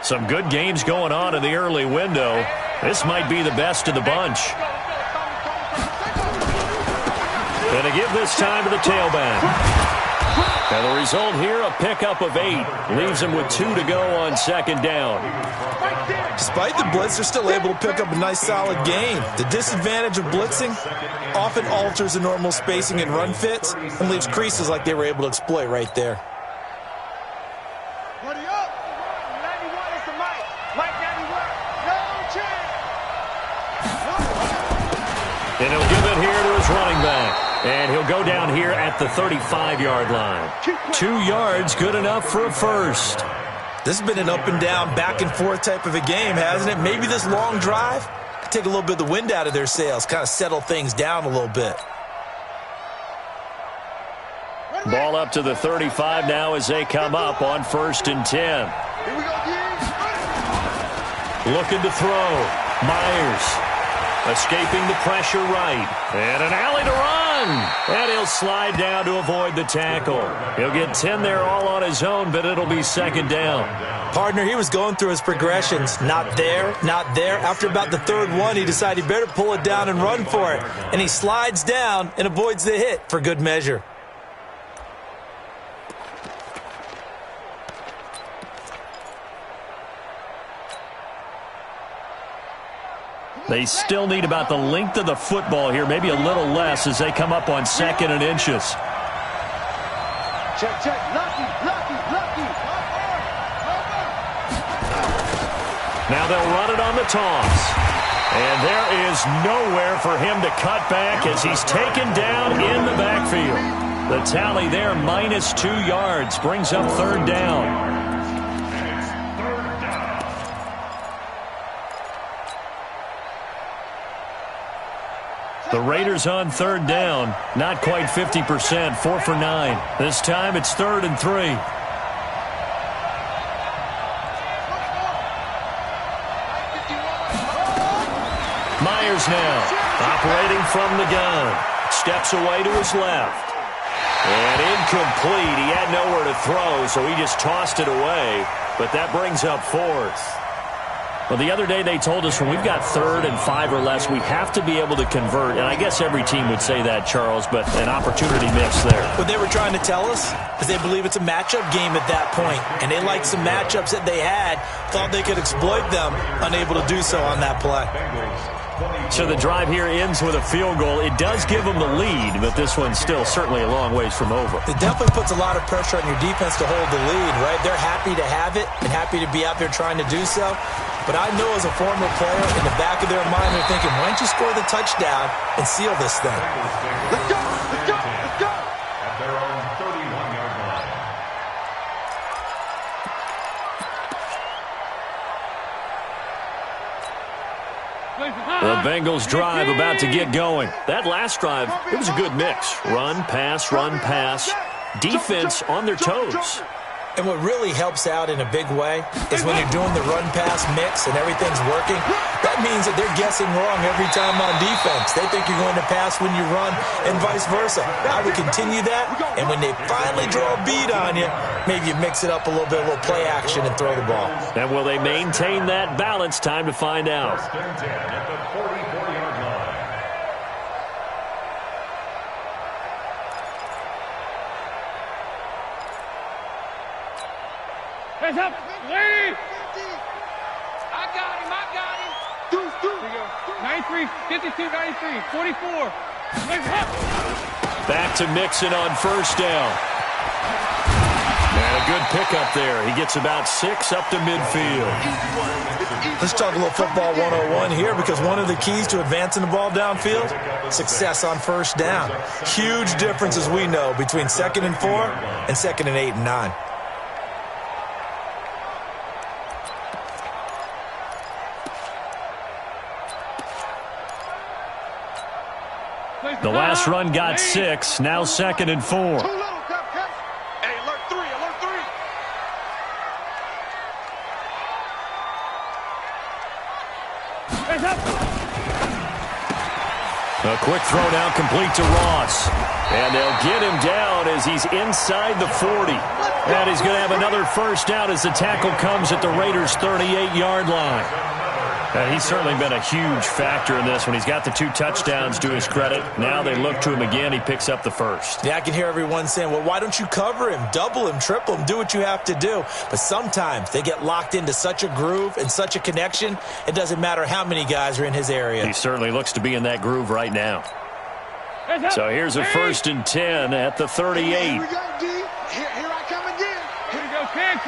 Some good games going on in the early window. This might be the best of the bunch. And to give this time to the tailback. And the result here, a pickup of 8. Leaves them with 2 to go on 2nd down. Despite the blitz, they're still able to pick up a nice, solid gain. The disadvantage of blitzing often alters the normal spacing and run fits and leaves creases like they were able to exploit right there. Ready up. 91 is the Mike. Mike 91. No chance. And he'll give it here to his running back. And he'll go down here at the 35-yard line. 2 yards, good enough for a first. This has been an up-and-down, back-and-forth type of a game, hasn't it? Maybe this long drive could take a little bit of the wind out of their sails, kind of settle things down a little bit. Ball up to the 35 now as they come up on 1st and 10. Here we go, Looking to throw. Myers. Escaping the pressure right. And an alley to run. And he'll slide down to avoid the tackle. He'll get 10 there all on his own, but it'll be 2nd down. Partner, he was going through his progressions. Not there, not there. After about the 3rd one, he decided he better pull it down and run for it. And he slides down and avoids the hit for good measure. They still need about the length of the football here, maybe a little less as they come up on 2nd and inches. Check. Lucky. Now they'll run it on the toss. And there is nowhere for him to cut back as he's taken down in the backfield. The tally there, -2 yards, brings up 3rd down. Raiders on third down. Not quite 50%, 4 for 9. This time it's 3rd and 3. Myers now, operating from the gun. Steps away to his left. And incomplete. He had nowhere to throw, so he just tossed it away. But that brings up 4th. Well, the other day they told us when we've got 3rd and 5 or less, we have to be able to convert. And I guess every team would say that, Charles, but an opportunity missed there. What they were trying to tell us is they believe it's a matchup game at that point. And they liked some matchups that they had, thought they could exploit them, unable to do so on that play. So the drive here ends with a field goal. It does give them the lead, but this one's still certainly a long ways from over. It definitely puts a lot of pressure on your defense to hold the lead, right? They're happy to have it and happy to be out there trying to do so. But I know as a former player, in the back of their mind, they're thinking, why don't you score the touchdown and seal this thing? Let's go! Let's go! Let's go! At their own 31-yard line. The Bengals drive about to get going. That last drive, it was a good mix. Run, pass, defense on their toes. And what really helps out in a big way is when you're doing the run-pass mix and everything's working, that means that they're guessing wrong every time on defense. They think you're going to pass when you run and vice versa. I would continue that, and when they finally draw a bead on you, maybe you mix it up a little bit, a little play action, and throw the ball. And will they maintain that balance? Time to find out. First and 10 at the 44-yard line. Hands up! Lady! I got him! Deuce! 93, 52, 93, 44. Hands up! Back to Mixon on first down. And a good pickup there. He gets about 6 up to midfield. Let's talk a little football 101 here, because one of the keys to advancing the ball downfield, success on first down. Huge difference, as we know, between 2nd and 4 and 2nd and 8 and 9. The last run got 6, now 2nd and 4. Too little, Cupcake. Hey, alert 3, alert 3. Hands up! A quick throw now complete to Ross. And they'll get him down as he's inside the 40. And he's going to have another first down as the tackle comes at the Raiders' 38-yard line. He's certainly been a huge factor in this when he's got the 2 touchdowns to his credit. Now they look to him again. He picks up the first. Yeah, I can hear everyone saying, well, why don't you cover him, double him, triple him, do what you have to do. But sometimes they get locked into such a groove and such a connection, it doesn't matter how many guys are in his area. He certainly looks to be in that groove right now. So here's a 1st and 10 at the 38. Here we go, D. Here I come again. Here we go, can.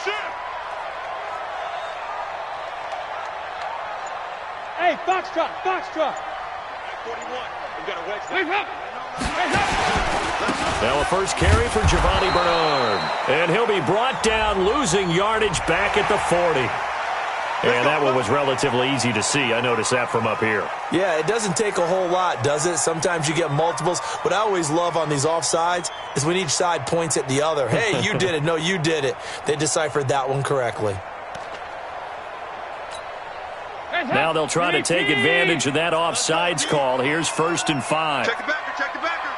Sit. Hey, Foxtrot. 41. We got a wedge. Hands up! Now a first carry for Giovanni Bernard. And he'll be brought down, losing yardage back at the 40. And that one was relatively easy to see. I noticed that from up here. Yeah, it doesn't take a whole lot, does it? Sometimes you get multiples. What I always love on these offsides is when each side points at the other. Hey, you did it. No, you did it. They deciphered that one correctly. Now they'll try to take advantage of that offsides call. Here's 1st and 5. Check the backer.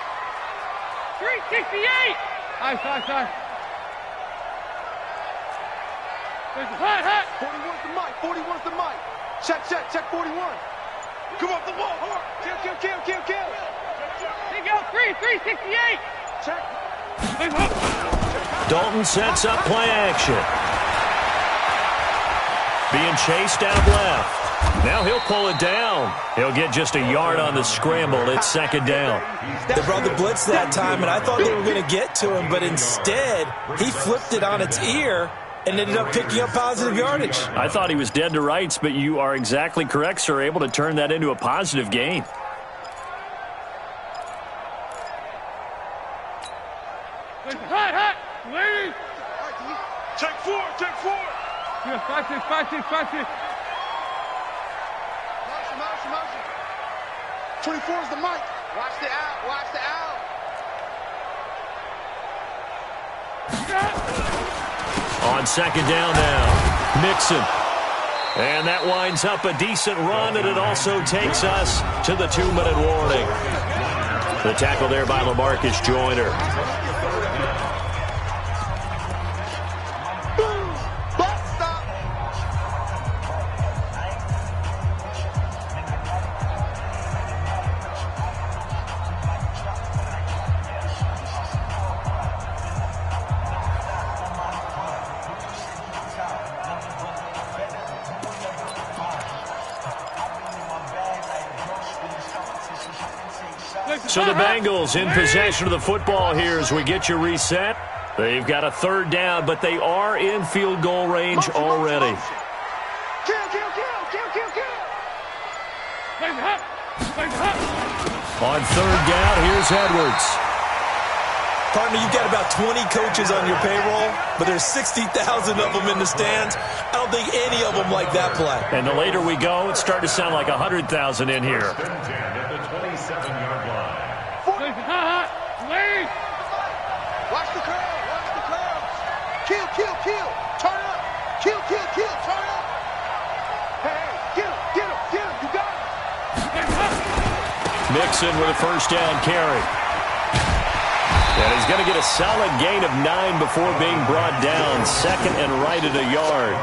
368! High. Hot. 41's the mic. Check 41. Come off the wall. Kill. There you go, 368! Check. Dalton sets up play action. Being chased out left. Now he'll pull it down. He'll get just a yard on the scramble. It's 2nd down. They brought the blitz that time, and I thought they were going to get to him, but instead he flipped it on its ear and ended up picking up positive yardage. I thought he was dead to rights, but you are exactly correct, sir. Able to turn that into a positive gain. Hot. Ladies! Check 4. Yeah, 5-6. Motion. 24 is the mic. Watch the out. Watch the out. On second down now, Mixon. And that winds up a decent run, and it also takes us to the 2-minute warning. The tackle there by LaMarcus Joyner. So the Bengals in possession of the football here as we get you reset. They've got a third down, but they are in field goal range already. Kill, kill, kill, kill, kill, kill. On third down, here's Edwards. Partner, you've got about 20 coaches on your payroll, but there's 60,000 of them in the stands. I don't think any of them like that play. And the later we go, it's starting to sound like 100,000 in here. At the 27-yard line. Watch the curl, watch the curl. Kill, kill, kill. Turn up. Kill, kill, kill. Turn up. Hey, get him, get him, get him. You got him. Mixon with a first down carry. And he's going to get a solid gain of 9 before being brought down. Second and right at a yard.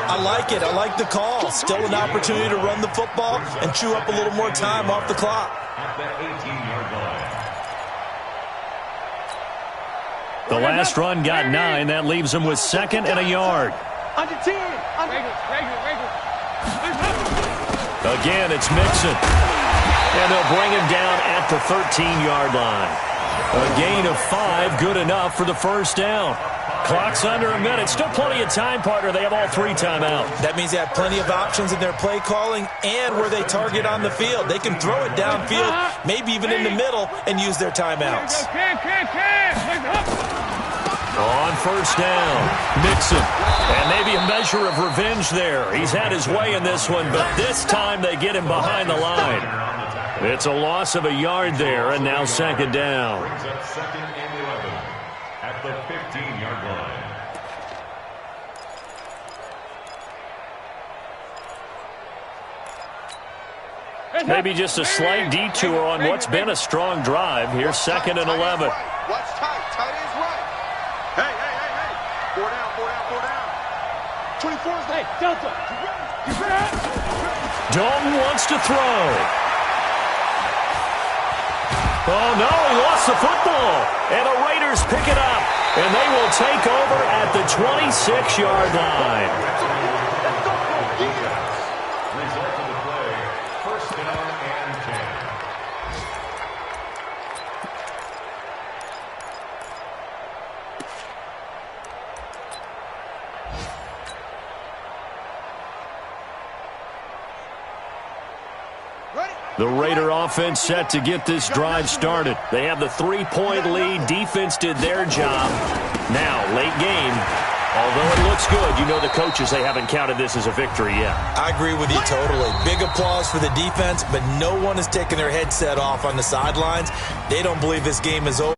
I like it. I like the call. Still an opportunity to run the football and chew up a little more time off the clock. At the 18-yard line. The last run got 9. That leaves him with second and a yard. Under 10. Again, it's Mixon. And they'll bring him down at the 13-yard line. A gain of 5, good enough for the first down. Clock's under a minute. Still plenty of time, partner. They have all 3 timeouts. That means they have plenty of options in their play calling and where they target on the field. They can throw it downfield, maybe even in the middle, and use their timeouts. On first down, Mixon. And maybe a measure of revenge there. He's had his way in this one, but this time they get him behind the line. It's a loss of a yard there, and now second down. Brings up second and 11 at the 15-yard line. Maybe just a slight detour on what's been a strong drive. Here's second and 11. Watch tight. Tight is right. Hey, hey, hey, hey. 4 down, 4 down, 4 down. 24 is hey, Delta. You ready? Dalton wants to throw. Oh, no, he lost the football. And the Raiders pick it up. And they will take over at the 26-yard line. Result of the play, first down and 10. The Raider offense set to get this drive started. They have the 3-point lead. Defense did their job. Now, late game. Although it looks good, you know the coaches, they haven't counted this as a victory yet. I agree with you totally. Big applause for the defense, but no one is taking their headset off on the sidelines. They don't believe this game is over.